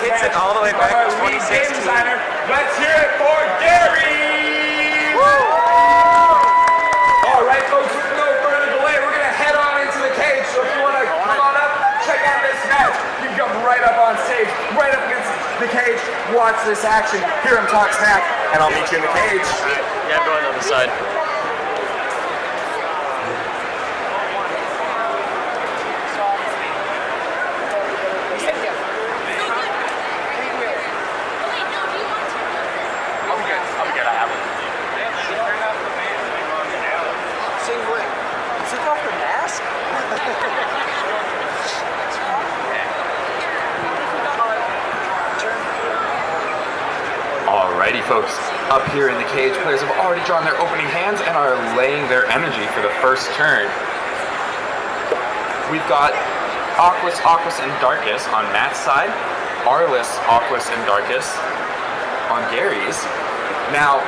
dates it all the way back to 2016. Let's hear it for Gary! Woo! All right, folks, with no further delay, we're going to head on into the cage. So if you want to come on up, check out this match. You can come right up on stage, right up against the cage, watch this action, hear him talk smack, and I'll meet you in the cage. Yeah, I'm going on the side. Alrighty, folks, up here in the cage, players have already drawn their opening hands and are laying their energy for the first turn. We've got Aquas, and Darkus on Matt's side, Arliss, Aquas, and Darkus on Gary's. Now,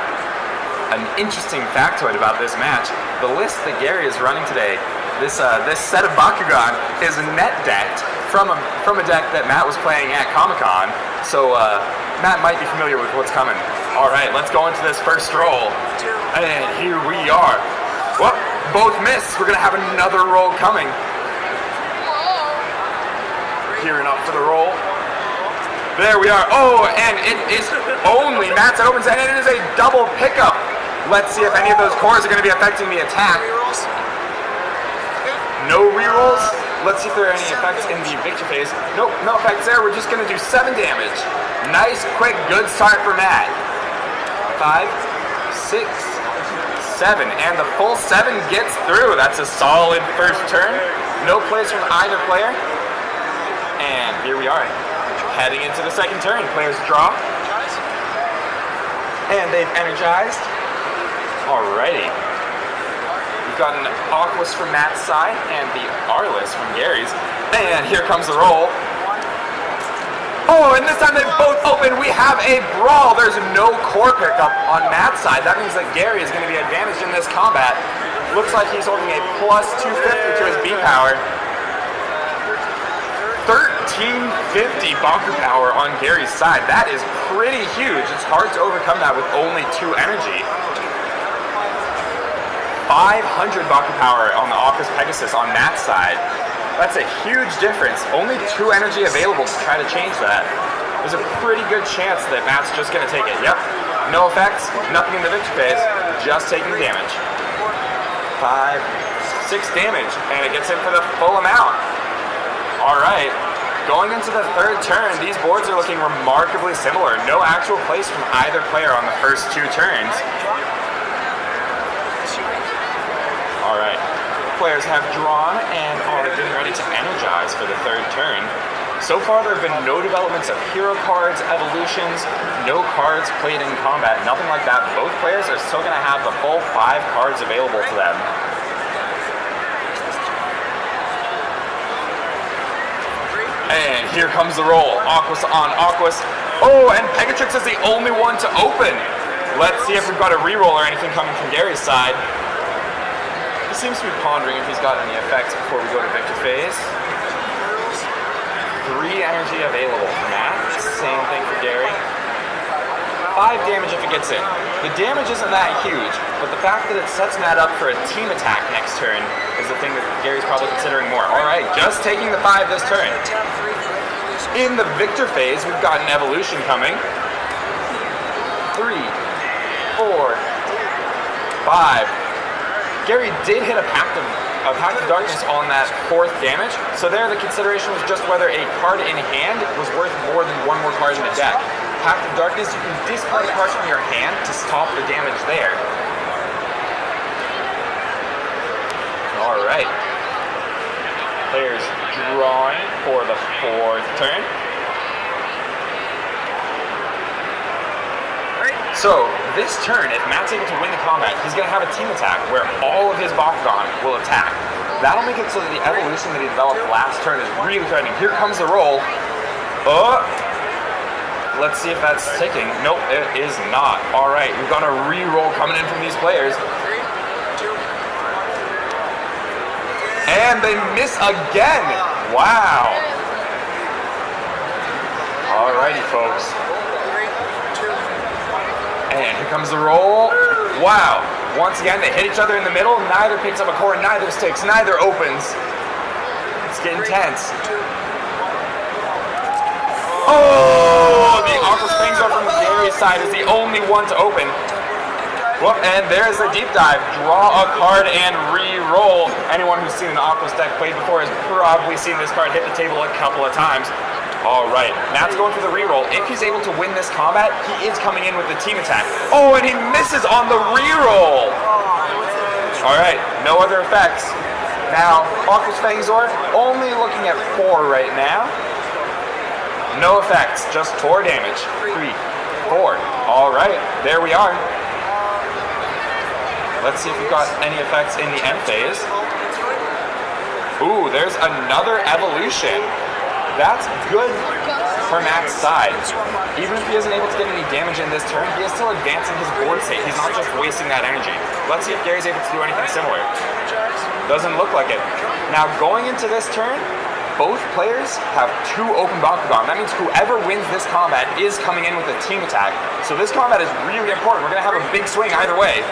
an interesting factoid about this match, the list that Gary is running today, this set of Bakugan is net decked from a deck that Matt was playing at Comic-Con, so Matt might be familiar with what's coming. Alright, let's go into this first roll. And here we are. Well, both missed. We're going to have another roll coming. Gearing up for the roll. There we are. Oh, and it is only Matt's at opens, and it is a double pickup. Let's see if any of those cores are going to be affecting the attack. No rerolls. Let's see if there are any effects in the victory phase. Nope, no effects there. We're just going to do 7 damage. Nice, quick, good start for Matt. 5, 6, 7, and the full 7 gets through. That's a solid first turn. No plays from either player. And here we are, heading into the second turn. Players draw. And they've energized. Alrighty. We've got an Aquas from Matt's side and the Arliss from Gary's. And here comes the roll. Oh, and this time they both open. We have a brawl. There's no core pickup on Matt's side. That means that Gary is going to be advantaged in this combat. Looks like he's holding a plus 250 to his B power. 1350 Baku power on Gary's side. That is pretty huge. It's hard to overcome that with only 2 energy. 500 Baku power on the Aquas Pegasus on Matt's side. That's a huge difference. Only 2 energy available to try to change that. There's a pretty good chance that Matt's just going to take it. Yep. No effects, nothing in the victory phase, just taking damage. 5, 6 damage, and it gets in for the full amount. Alright. Going into the third turn, these boards are looking remarkably similar. No actual plays from either player on the first 2 turns. Alright, players have drawn and are getting ready to energize for the third turn. So far there have been no developments of hero cards, evolutions, no cards played in combat, nothing like that. Both players are still going to have the full 5 cards available to them. And here comes the roll. Aquas on Aquas. Oh, and Pegatrix is the only one to open. Let's see if we've got a reroll or anything coming from Gary's side. He seems to be pondering if he's got any effects before we go to victory phase. 3 energy available for Matt. Same thing for Gary. 5 damage if it gets in. The damage isn't that huge, but the fact that it sets Matt up for a team attack next turn is the thing that Gary's probably considering more. Alright, just taking the 5 this turn. In the victor phase, we've got an evolution coming. 3, 4, 5. Gary did hit a Pact of Darkness on that 4th damage, so there the consideration was just whether a card in hand was worth more than 1 more card in the deck. Pact of Darkness, you can discard cards from your hand to stop the damage there. Alright. Players drawing for the 4th turn. So, this turn, if Matt's able to win the combat, he's going to have a team attack where all of his Bakugan will attack. That'll make it so that the evolution that he developed last turn is really threatening. Here comes the roll. Oh! Let's see if that's ticking. Nope, it is not. Alright, we've got a re-roll coming in from these players. And they miss again! Wow! Alrighty, folks. And here comes the roll. Wow. Once again, they hit each other in the middle. Neither picks up a core, neither sticks, neither opens. It's getting tense. Oh! The awkward Fangzor from Gary's side is the only one to open. Well, and there's a deep dive. Draw a card and re-roll. Anyone who's seen an Aquos deck played before has probably seen this card hit the table a couple of times. All right, Matt's going for the re-roll. If he's able to win this combat, he is coming in with the team attack. Oh, and he misses on the re-roll. All right, no other effects. Now, Aquos Fangzor only looking at 4 right now. No effects, just 4 damage. 3, 4. All right, there we are. Let's see if we've got any effects in the end phase. Ooh, there's another evolution. That's good for Matt's side. Even if he isn't able to get any damage in this turn, he is still advancing his board state. He's not just wasting that energy. Let's see if Gary's able to do anything similar. Doesn't look like it. Now, going into this turn, both players have 2 open Bakugan. That means whoever wins this combat is coming in with a team attack. So this combat is really important. We're going to have a big swing either way.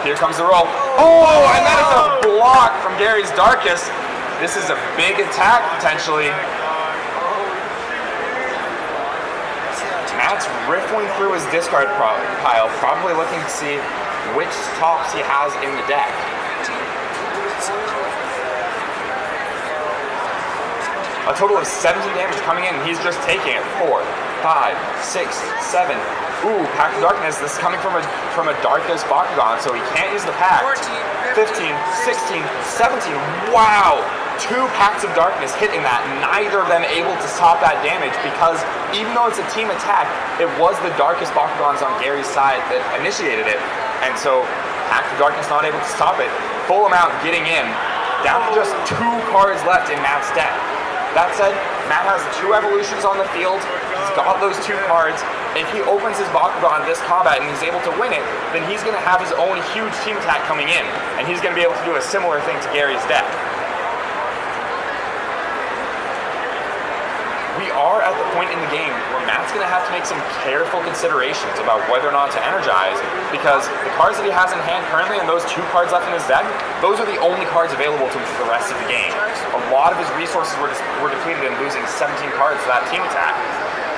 Here comes the roll. Oh, and that is a block from Gary's Darkest. This is a big attack, potentially. Matt's riffling through his discard pile, probably looking to see which tops he has in the deck. A total of 17 damage coming in, and he's just taking it. 4, 5, 6, 7. Ooh, Pact of Darkness. This is coming from a Darkest Bakugan, so he can't use the Pact. 15, 16, 17. Wow! 2 Pacts of Darkness hitting that. Neither of them able to stop that damage because even though it's a team attack, it was the Darkest Bakugans on Gary's side that initiated it. And so Pact of Darkness not able to stop it. Full amount getting in. Down to just 2 cards left in Matt's deck. That said, Matt has 2 evolutions on the field. He's got those 2 cards. If he opens his Bakugan this combat and he's able to win it, then he's going to have his own huge team attack coming in. And he's going to be able to do a similar thing to Gary's deck. We are at the point in the game where Matt's going to have to make some careful considerations about whether or not to energize, because the cards that he has in hand currently and those 2 cards left in his deck, those are the only cards available to him for the rest of the game. A lot of his resources were depleted in losing 17 cards to that team attack.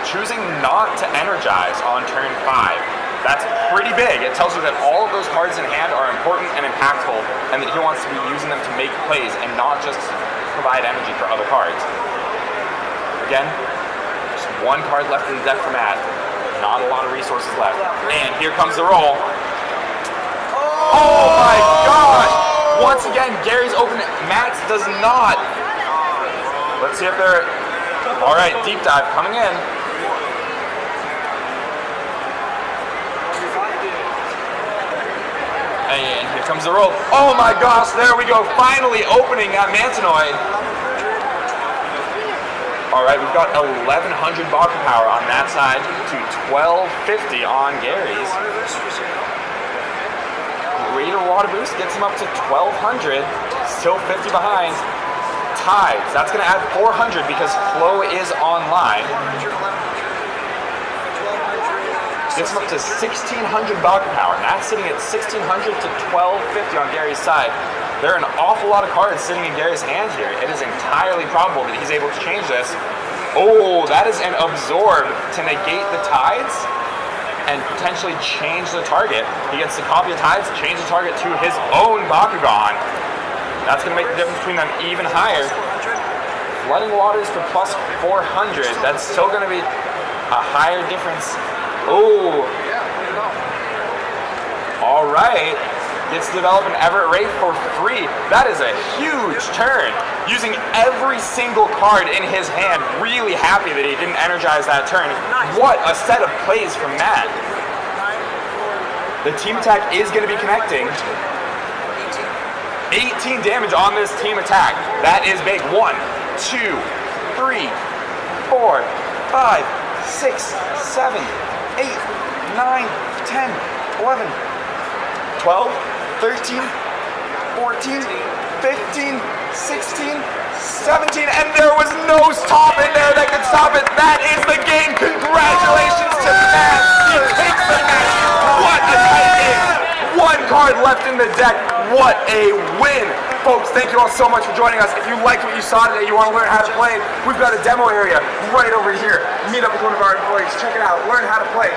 Choosing not to energize on turn 5, that's pretty big. It tells you that all of those cards in hand are important and impactful, and that he wants to be using them to make plays and not just provide energy for other cards. Again, just 1 card left in the deck for Matt. Not a lot of resources left. And here comes the roll. Oh my gosh! Once again, Gary's open. Matt's does not. Let's see if they're... Alright, deep dive coming in. And here comes the roll. Oh my gosh, there we go. Finally opening that Mantanoid. Alright, we've got 1100 Baku power on that side to 1250 on Gary's. Greater water boost gets him up to 1200, still 50 behind. Tides, that's going to add 400 because Flow is online. Gets him up to 1600 Baku power, and that's sitting at 1600 to 1250 on Gary's side. There are an awful lot of cards sitting in Gary's hand here. It is entirely probable that he's able to change this. Oh, that is an Absorb to negate the Tides and potentially change the target. He gets to copy the Tides, change the target to his own Bakugan. That's going to make the difference between them even higher. Flooding Waters for plus 400. That's still going to be a higher difference. Oh. All right. Gets to develop an Everett Wraith for free. That is a huge turn. Using every single card in his hand. Really happy that he didn't energize that turn. What a set of plays from Matt. The team attack is going to be connecting. 18 damage on this team attack. That is big. 1, 2, 3, 4, 5, 6, 7, 8, 9, 10, 11, 12, 13, 14, 15, 15, 16, 17, and there was no stop in there that could stop it. That is the game. Congratulations to Matt. He takes the match. What a tight game. One card left in the deck. What a win. Folks, thank you all so much for joining us. If you liked what you saw today, you want to learn how to play, we've got a demo area right over here. Meet up with one of our employees. Check it out. Learn how to play.